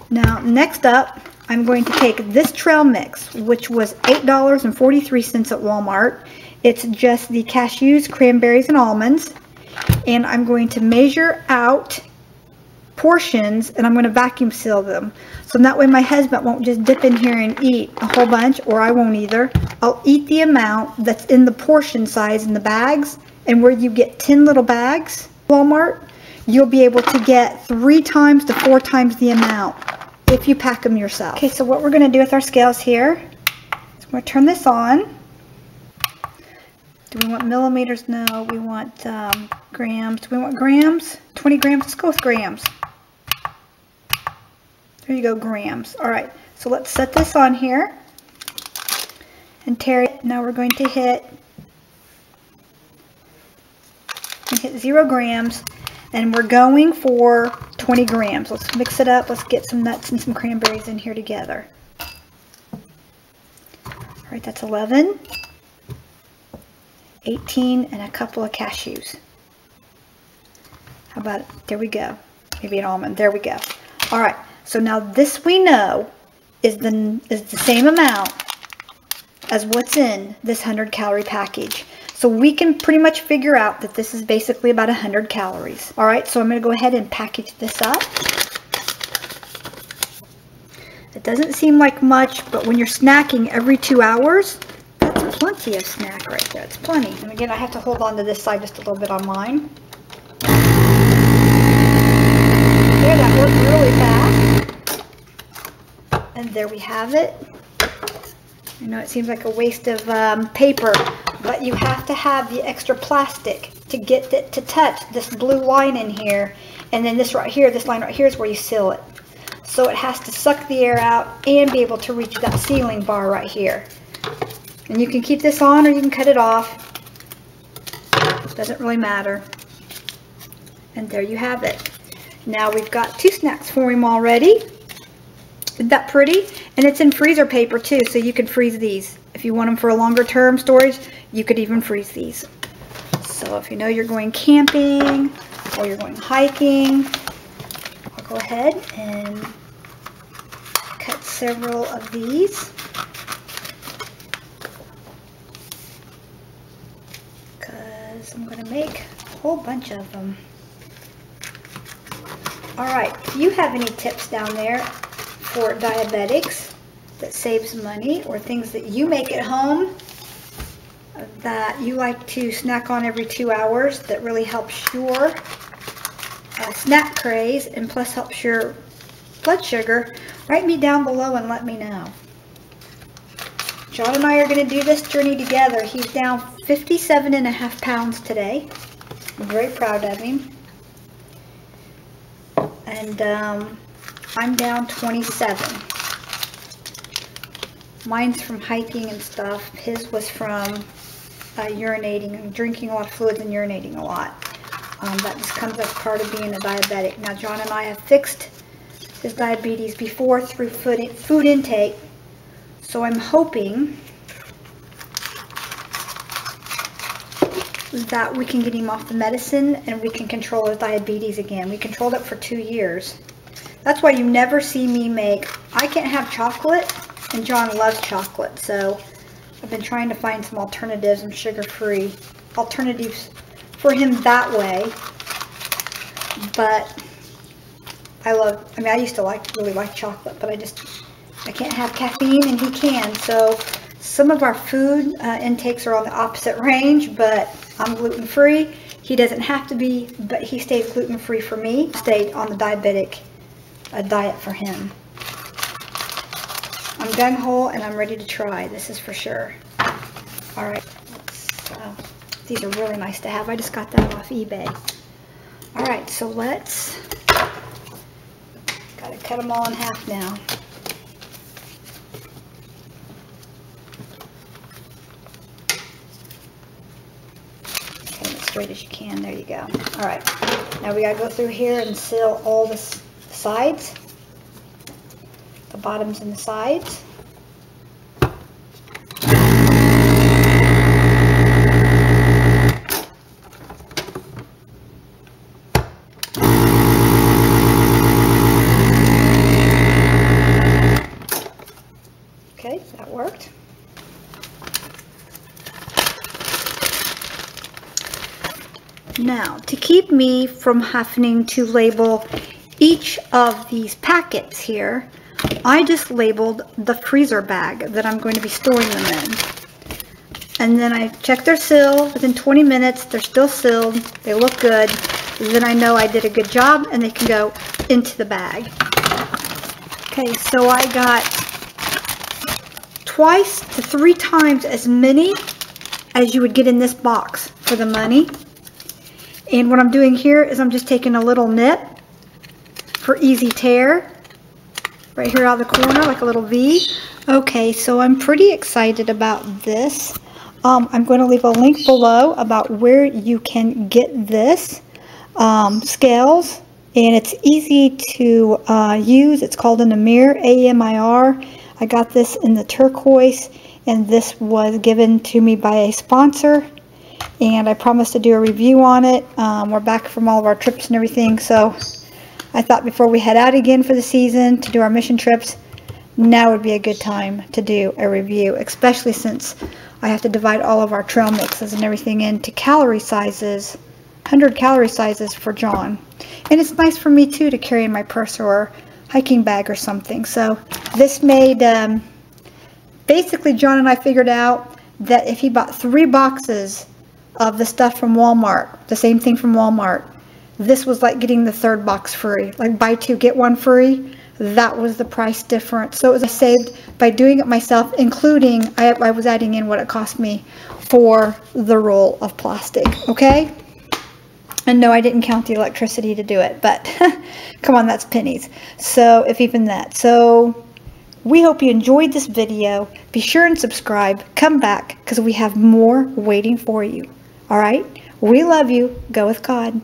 Now, next up, I'm going to take this trail mix, which was $8.43 at Walmart. It's just the cashews, cranberries, and almonds. And I'm going to measure out portions, and I'm going to vacuum seal them. So that way my husband won't just dip in here and eat a whole bunch, or I won't either. I'll eat the amount that's in the portion size in the bags. And where you get 10 little bags, Walmart, you'll be able to get 3 times to 4 times the amount if you pack them yourself. Okay, so what we're going to do with our scales here is we're going to turn this on. Do we want millimeters? No, we want grams. Do we want grams? 20 grams? Let's go with grams. There you go, grams. All right, so let's set this on here. And Terry, now we're going to hit 0 grams. And we're going for 20 grams. Let's mix it up. Let's get some nuts and some cranberries in here together. All right, that's 11, 18, and a couple of cashews. How about it? There we go. Maybe an almond. There we go. All right, so now this we know is the same amount as what's in this 100-calorie package. So we can pretty much figure out that this is basically about 100 calories. All right, so I'm going to go ahead and package this up. It doesn't seem like much, but when you're snacking every 2 hours, that's plenty of snack right there. It's plenty. And again, I have to hold on to this side just a little bit on mine. There, that worked really fast. And there we have it. I know it seems like a waste of paper, but you have to have the extra plastic to get it to touch this blue line in here. And then this right here, this line right here is where you seal it. So it has to suck the air out and be able to reach that sealing bar right here. And you can keep this on or you can cut it off. Doesn't really matter. And there you have it. Now we've got 2 snacks for him already. Isn't that pretty? And it's in freezer paper too, so you can freeze these. If you want them for a longer term storage, you could even freeze these. So if you know you're going camping or you're going hiking, I'll go ahead and cut several of these. Because I'm going to make a whole bunch of them. Alright, if you have any tips down there for diabetics that saves money, or things that you make at home that you like to snack on every 2 hours that really helps your snack craze and plus helps your blood sugar, write me down below and let me know. John and I are going to do this journey together. He's down 57.5 pounds today. I'm very proud of him. And I'm down 27. Mine's from hiking and stuff. His was from urinating and drinking a lot of fluids and urinating a lot. That just comes as part of being a diabetic. Now, John and I have fixed his diabetes before through food intake. So I'm hoping that we can get him off the medicine and we can control his diabetes again. We controlled it for 2 years. That's why you never see me make, I can't have chocolate, and John loves chocolate, so I've been trying to find some alternatives and sugar-free alternatives for him that way. But I used to really like chocolate, but I can't have caffeine and he can. So some of our food intakes are on the opposite range, but I'm gluten-free. He doesn't have to be, but he stays gluten-free for me. Stayed on the diabetic diet for him. I'm gung-ho and I'm ready to try. This is for sure. All right. These are really nice to have. I just got that off eBay. All right, so let's, gotta cut them all in half now. Get them as straight as you can. There you go. All right. Now we gotta go through here and seal all the sides, the bottoms and the sides. Okay, that worked. Now, to keep me from having to label each of these packets here, I just labeled the freezer bag that I'm going to be storing them in. And then I check their seal. Within 20 minutes, they're still sealed. They look good. Then I know I did a good job and they can go into the bag. Okay, so I got twice to 3 times as many as you would get in this box for the money. And what I'm doing here is I'm just taking a little nip for easy tear. Right here out of the corner, like a little V. Okay, so I'm pretty excited about this. I'm going to leave a link below about where you can get this scales. And it's easy to use. It's called an Amir, A-M-I-R. I got this in the turquoise. And this was given to me by a sponsor. And I promised to do a review on it. We're back from all of our trips and everything, so I thought before we head out again for the season to do our mission trips, now would be a good time to do a review, especially since I have to divide all of our trail mixes and everything into calorie sizes, 100 calorie sizes for John. And it's nice for me too to carry in my purse or hiking bag or something. So this made, basically John and I figured out that if he bought 3 boxes of the stuff from Walmart, the same thing from Walmart, this was like getting the 3rd box free, like buy 2 get 1 free. That was the price difference. So it was saved by doing it myself, including I was adding in what it cost me for the roll of plastic. Okay, and no, I didn't count the electricity to do it, but come on, that's pennies. So if even that. So we hope you enjoyed this video. Be sure and subscribe. Come back because we have more waiting for you. All right, we love you. Go with God.